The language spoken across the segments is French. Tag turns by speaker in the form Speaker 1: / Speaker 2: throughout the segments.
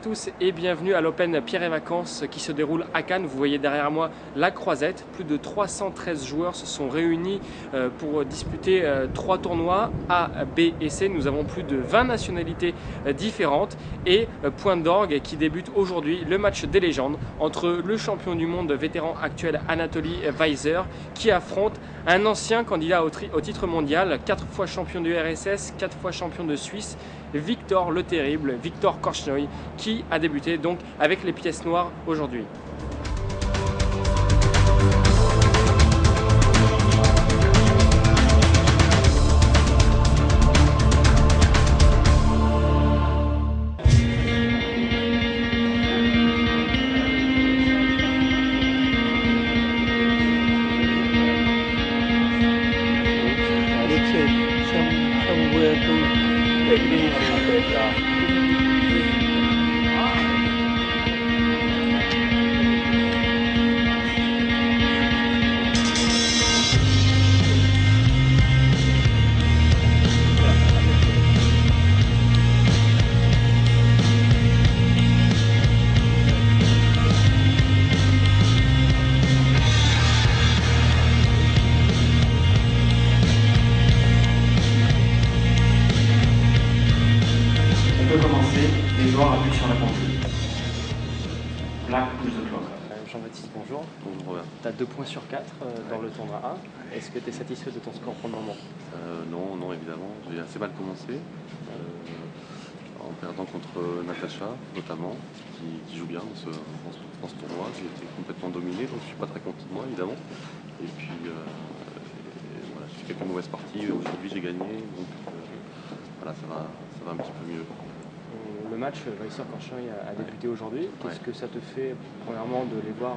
Speaker 1: tous et bienvenue à l'Open Pierre et Vacances qui se déroule à Cannes. Vous voyez derrière moi la croisette. Plus de 313 joueurs se sont réunis pour disputer 3 tournois A, B et C. Nous avons plus de 20 nationalités différentes et point d'orgue qui débute aujourd'hui le match des légendes entre le champion du monde vétéran actuel Anatoly Weiser qui affronte un ancien candidat au titre mondial, 4 fois champion du RSS, 4 fois champion de Suisse, Viktor le Terrible, Viktor Korchnoi, qui a débuté donc avec les pièces noires aujourd'hui.
Speaker 2: Les joueurs appuient sur la pendule. Black push the clock.
Speaker 1: Jean-Baptiste, bonjour.
Speaker 3: Bonjour Robert.
Speaker 1: Tu as 2 points sur 4 dans le tournoi A. Est-ce que tu es satisfait de ton score pour le moment?
Speaker 3: Non, évidemment. J'ai assez mal commencé. En perdant contre Natacha, notamment, qui joue bien dans ce tournoi. J'ai été complètement dominé, donc je ne suis pas très content de moi, évidemment. Et puis, voilà, j'ai fait quelques mauvaises parties. Aujourd'hui, j'ai gagné, donc voilà, ça va un petit peu mieux.
Speaker 1: Le match Weiser-Korchnoi a débuté aujourd'hui. Qu'est-ce que ça te fait, premièrement, de les voir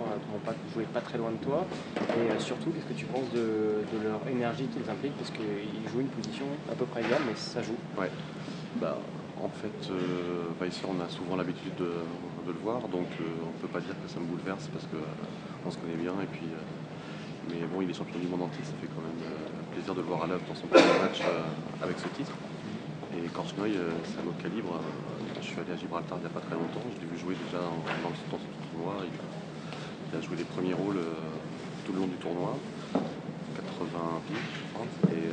Speaker 1: jouer pas très loin de toi? Et surtout, qu'est-ce que tu penses de leur énergie qu'ils impliquent? Parce qu'ils jouent une position à peu près égale, mais ça joue.
Speaker 3: Ouais. En fait, Weiser, on a souvent l'habitude de le voir, donc on ne peut pas dire que ça me bouleverse parce qu'on se connaît bien. Et puis, mais bon, il est champion du monde entier, ça fait quand même plaisir de le voir à l'œuvre dans son premier match avec ce titre. Et Korchnoi, c'est un autre calibre. Je suis allé à Gibraltar il n'y a pas très longtemps. Je l'ai vu jouer déjà dans ce tournoi. Il a joué les premiers rôles tout le long du tournoi. 80 pieds, je crois. Et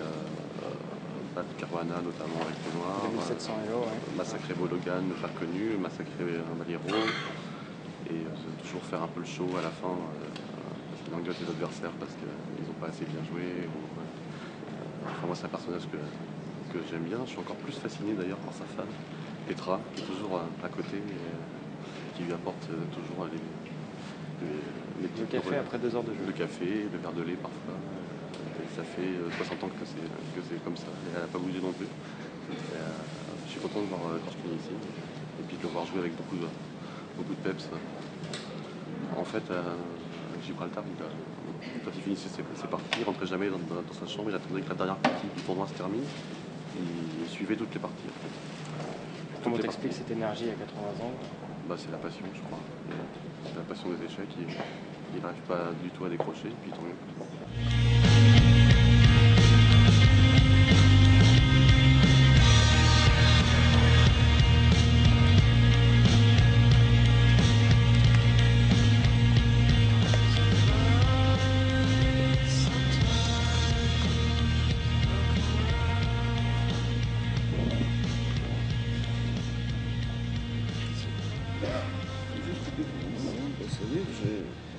Speaker 3: battre Caruana notamment avec le noir.
Speaker 1: 2700 Elo, ouais.
Speaker 3: Massacrer Bologan, pas connu. Massacrer Valero. Et toujours faire un peu le show à la fin. Parce qu'il engueule ses adversaires parce qu'ils n'ont pas assez bien joué. Enfin, moi, c'est un personnage que j'aime bien. Je suis encore plus fasciné d'ailleurs par sa femme, Petra, qui est toujours à côté et qui lui apporte toujours les petits
Speaker 1: café après 2 heures de jeu.
Speaker 3: Le café, le verre de lait parfois. Et ça fait 60 ans que c'est comme ça. Elle n'a pas bougé non plus. Je suis content de voir Korchnoi ici et puis de le voir jouer avec beaucoup de peps. En fait, à Gibraltar, quand il finissait ses parties, il ne rentrait jamais dans sa chambre. Il attendait que la dernière partie du tournoi se termine. Il suivait toutes les parties. En fait.
Speaker 1: Comment t'expliques cette énergie à 80 ans?
Speaker 3: C'est la passion, je crois. C'est la passion des échecs. Il n'arrive pas du tout à décrocher, puis tant mieux.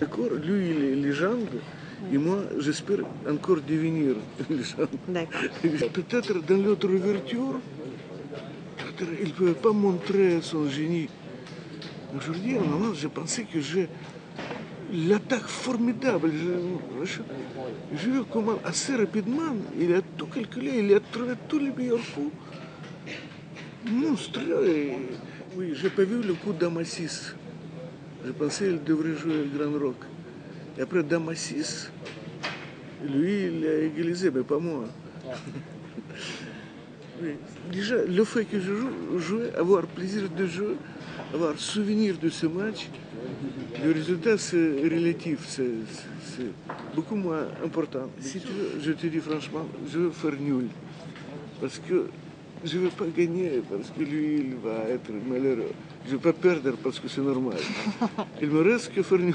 Speaker 4: D'accord, lui il est légende et moi j'espère encore devenir légende. Peut-être dans l'autre ouverture, il ne peut pas montrer son génie. Aujourd'hui, à un moment, je pensais que j'ai l'attaque formidable. Je vu comment assez rapidement il a tout calculé, il a trouvé tous les meilleurs coups. Monstrueux. Oui, j'ai pas vu le coup Dama 6. Je pensais qu'il devrait jouer le Grand Rock. Et après Dama 6, lui, il a égalisé, mais pas moi. Oui. Déjà, le fait que je joue, avoir plaisir de jouer, avoir souvenir de ce match, le résultat c'est relatif, c'est beaucoup moins important. Si tu veux, je te dis franchement, je veux faire nul. Parce que je ne veux pas gagner, parce que lui, il va être malheureux. Je ne vais pas perdre parce que c'est normal. Il me reste que faire nul.